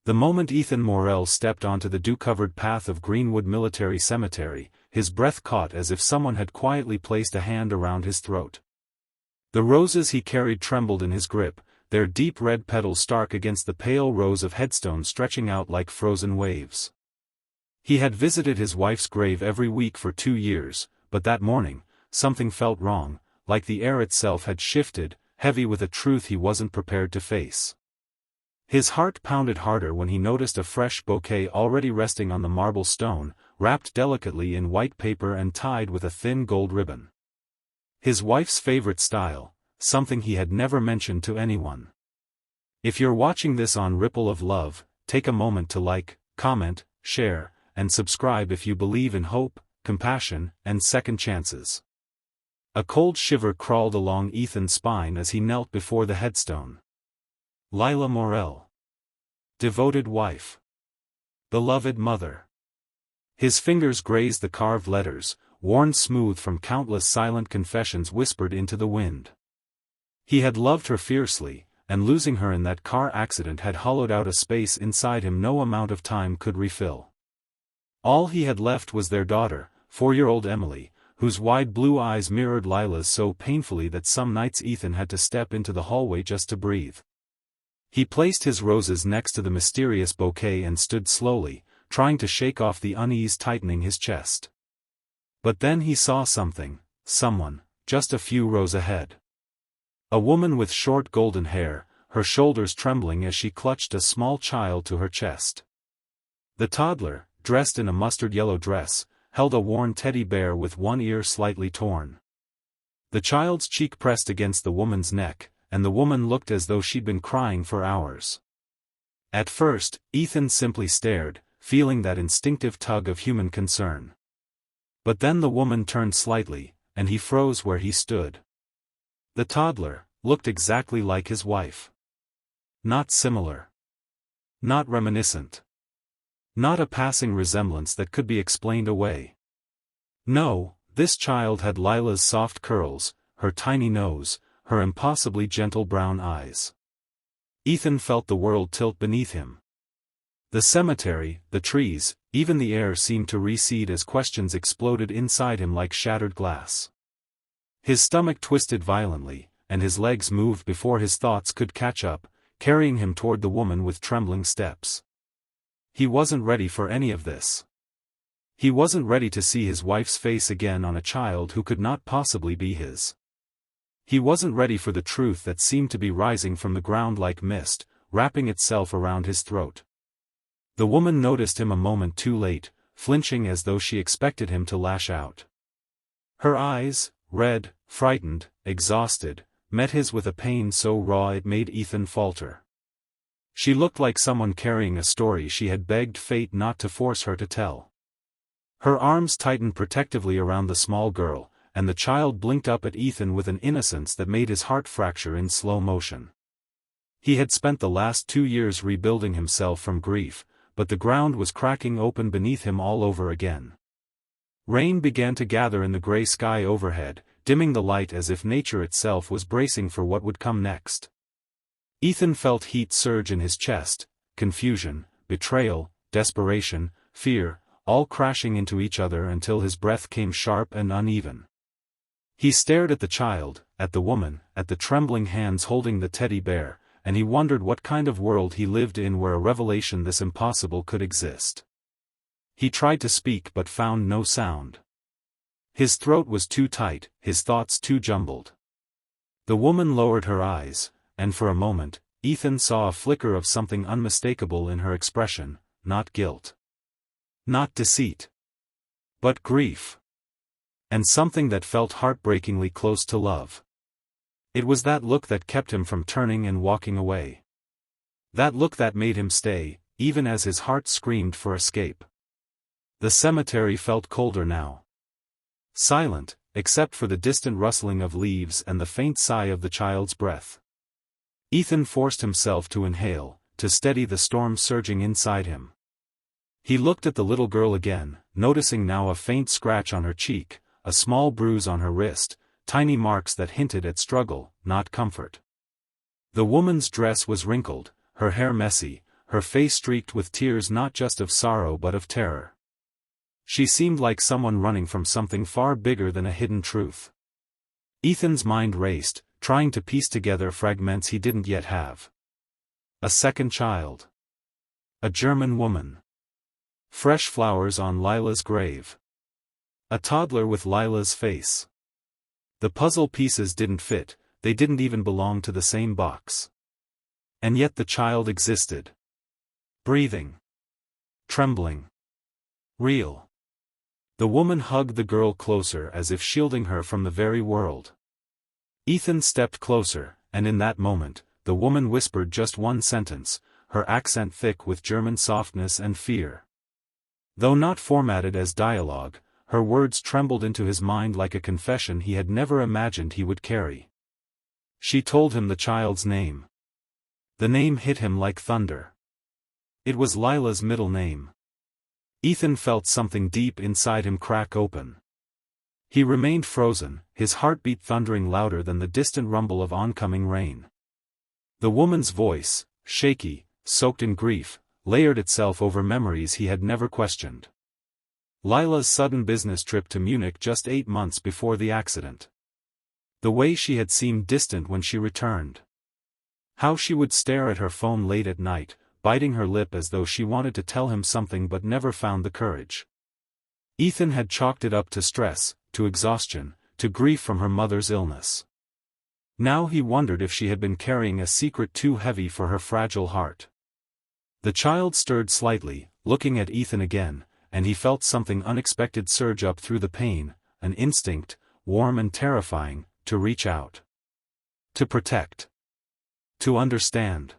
The moment Ethan Morrell stepped onto the dew-covered path of Greenwood Military Cemetery, his breath caught as if someone had quietly placed a hand around his throat. The roses he carried trembled in his grip, their deep red petals stark against the pale rows of headstones stretching out like frozen waves. He had visited his wife's grave every week for 2 years, but that morning, something felt wrong, like the air itself had shifted, heavy with a truth he wasn't prepared to face. His heart pounded harder when he noticed a fresh bouquet already resting on the marble stone, wrapped delicately in white paper and tied with a thin gold ribbon. His wife's favorite style, something he had never mentioned to anyone. If you're watching this on Ripple of Love, take a moment to like, comment, share, and subscribe if you believe in hope, compassion, and second chances. A cold shiver crawled along Ethan's spine as he knelt before the headstone. Lila Morrell. Devoted wife. Beloved mother. His fingers grazed the carved letters, worn smooth from countless silent confessions whispered into the wind. He had loved her fiercely, and losing her in that car accident had hollowed out a space inside him no amount of time could refill. All he had left was their daughter, 4-year-old Emily, whose wide blue eyes mirrored Lila's so painfully that some nights Ethan had to step into the hallway just to breathe. He placed his roses next to the mysterious bouquet and stood slowly, trying to shake off the unease tightening his chest. But then he saw something, someone, just a few rows ahead. A woman with short golden hair, her shoulders trembling as she clutched a small child to her chest. The toddler, dressed in a mustard-yellow dress, held a worn teddy bear with one ear slightly torn. The child's cheek pressed against the woman's neck, and the woman looked as though she'd been crying for hours. At first, Ethan simply stared, feeling that instinctive tug of human concern. But then the woman turned slightly, and he froze where he stood. The toddler looked exactly like his wife. Not similar. Not reminiscent. Not a passing resemblance that could be explained away. No, this child had Lila's soft curls, her tiny nose, her impossibly gentle brown eyes. Ethan felt the world tilt beneath him. The cemetery, the trees, even the air seemed to recede as questions exploded inside him like shattered glass. His stomach twisted violently, and his legs moved before his thoughts could catch up, carrying him toward the woman with trembling steps. He wasn't ready for any of this. He wasn't ready to see his wife's face again on a child who could not possibly be his. He wasn't ready for the truth that seemed to be rising from the ground like mist, wrapping itself around his throat. The woman noticed him a moment too late, flinching as though she expected him to lash out. Her eyes, red, frightened, exhausted, met his with a pain so raw it made Ethan falter. She looked like someone carrying a story she had begged fate not to force her to tell. Her arms tightened protectively around the small girl, and the child blinked up at Ethan with an innocence that made his heart fracture in slow motion. He had spent the last 2 years rebuilding himself from grief, but the ground was cracking open beneath him all over again. Rain began to gather in the gray sky overhead, dimming the light as if nature itself was bracing for what would come next. Ethan felt heat surge in his chest, confusion, betrayal, desperation, fear, all crashing into each other until his breath came sharp and uneven. He stared at the child, at the woman, at the trembling hands holding the teddy bear, and he wondered what kind of world he lived in where a revelation this impossible could exist. He tried to speak but found no sound. His throat was too tight, his thoughts too jumbled. The woman lowered her eyes, and for a moment, Ethan saw a flicker of something unmistakable in her expression, not guilt. Not deceit. But grief. And something that felt heartbreakingly close to love. It was that look that kept him from turning and walking away. That look that made him stay, even as his heart screamed for escape. The cemetery felt colder now. Silent, except for the distant rustling of leaves and the faint sigh of the child's breath. Ethan forced himself to inhale, to steady the storm surging inside him. He looked at the little girl again, noticing now a faint scratch on her cheek, a small bruise on her wrist, tiny marks that hinted at struggle, not comfort. The woman's dress was wrinkled, her hair messy, her face streaked with tears not just of sorrow but of terror. She seemed like someone running from something far bigger than a hidden truth. Ethan's mind raced, trying to piece together fragments he didn't yet have. A second child. A German woman. Fresh flowers on Lila's grave. A toddler with Lila's face. The puzzle pieces didn't fit, they didn't even belong to the same box. And yet the child existed. Breathing. Trembling. Real. The woman hugged the girl closer as if shielding her from the very world. Ethan stepped closer, and in that moment, the woman whispered just one sentence, her accent thick with German softness and fear. Though not formatted as dialogue, her words trembled into his mind like a confession he had never imagined he would carry. She told him the child's name. The name hit him like thunder. It was Lila's middle name. Ethan felt something deep inside him crack open. He remained frozen, his heartbeat thundering louder than the distant rumble of oncoming rain. The woman's voice, shaky, soaked in grief, layered itself over memories he had never questioned. Lila's sudden business trip to Munich just 8 months before the accident. The way she had seemed distant when she returned. How she would stare at her phone late at night, biting her lip as though she wanted to tell him something but never found the courage. Ethan had chalked it up to stress, to exhaustion, to grief from her mother's illness. Now he wondered if she had been carrying a secret too heavy for her fragile heart. The child stirred slightly, looking at Ethan again, and he felt something unexpected surge up through the pain, an instinct, warm and terrifying, to reach out. To protect. To understand.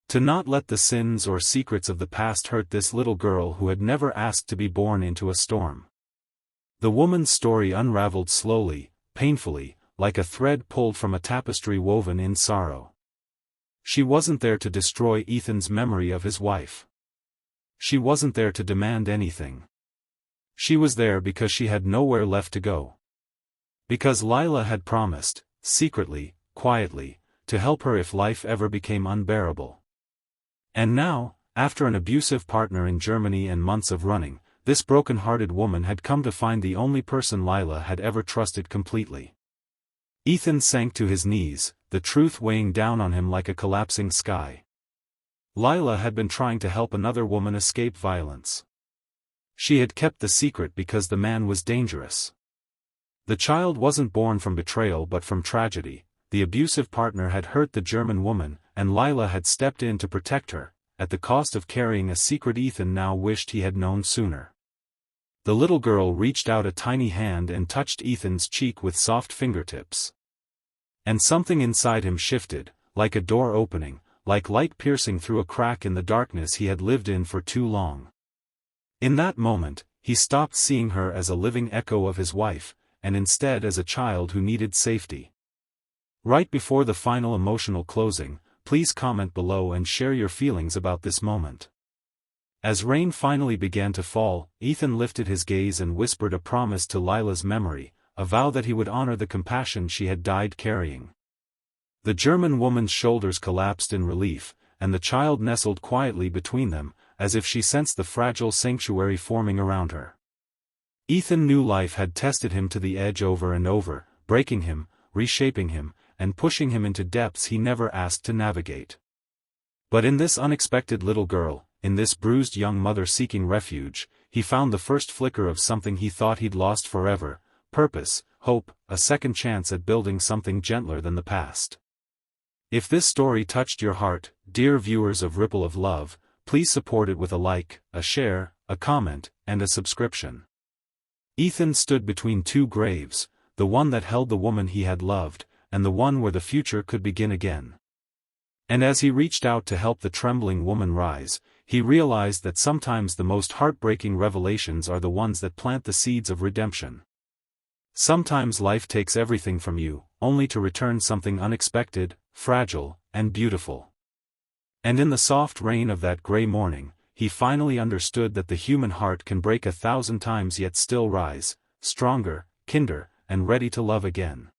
To not let the sins or secrets of the past hurt this little girl who had never asked to be born into a storm. The woman's story unraveled slowly, painfully, like a thread pulled from a tapestry woven in sorrow. She wasn't there to destroy Ethan's memory of his wife. She wasn't there to demand anything. She was there because she had nowhere left to go. Because Lila had promised, secretly, quietly, to help her if life ever became unbearable. And now, after an abusive partner in Germany and months of running, this broken-hearted woman had come to find the only person Lila had ever trusted completely. Ethan sank to his knees, the truth weighing down on him like a collapsing sky. Lila had been trying to help another woman escape violence. She had kept the secret because the man was dangerous. The child wasn't born from betrayal but from tragedy. The abusive partner had hurt the German woman, and Lila had stepped in to protect her, at the cost of carrying a secret Ethan now wished he had known sooner. The little girl reached out a tiny hand and touched Ethan's cheek with soft fingertips. And something inside him shifted, like a door opening, like light piercing through a crack in the darkness he had lived in for too long. In that moment, he stopped seeing her as a living echo of his wife, and instead as a child who needed safety. Right before the final emotional closing, please comment below and share your feelings about this moment. As rain finally began to fall, Ethan lifted his gaze and whispered a promise to Lila's memory, a vow that he would honor the compassion she had died carrying. The German woman's shoulders collapsed in relief, and the child nestled quietly between them, as if she sensed the fragile sanctuary forming around her. Ethan knew life had tested him to the edge over and over, breaking him, reshaping him, and pushing him into depths he never asked to navigate. But in this unexpected little girl, in this bruised young mother seeking refuge, he found the first flicker of something he thought he'd lost forever: purpose, hope, a second chance at building something gentler than the past. If this story touched your heart, dear viewers of Ripple of Love, please support it with a like, a share, a comment, and a subscription. Ethan stood between two graves, the one that held the woman he had loved, and the one where the future could begin again. And as he reached out to help the trembling woman rise, he realized that sometimes the most heartbreaking revelations are the ones that plant the seeds of redemption. Sometimes life takes everything from you, only to return something unexpected, fragile, and beautiful. And in the soft rain of that gray morning, he finally understood that the human heart can break 1,000 times yet still rise, stronger, kinder, and ready to love again.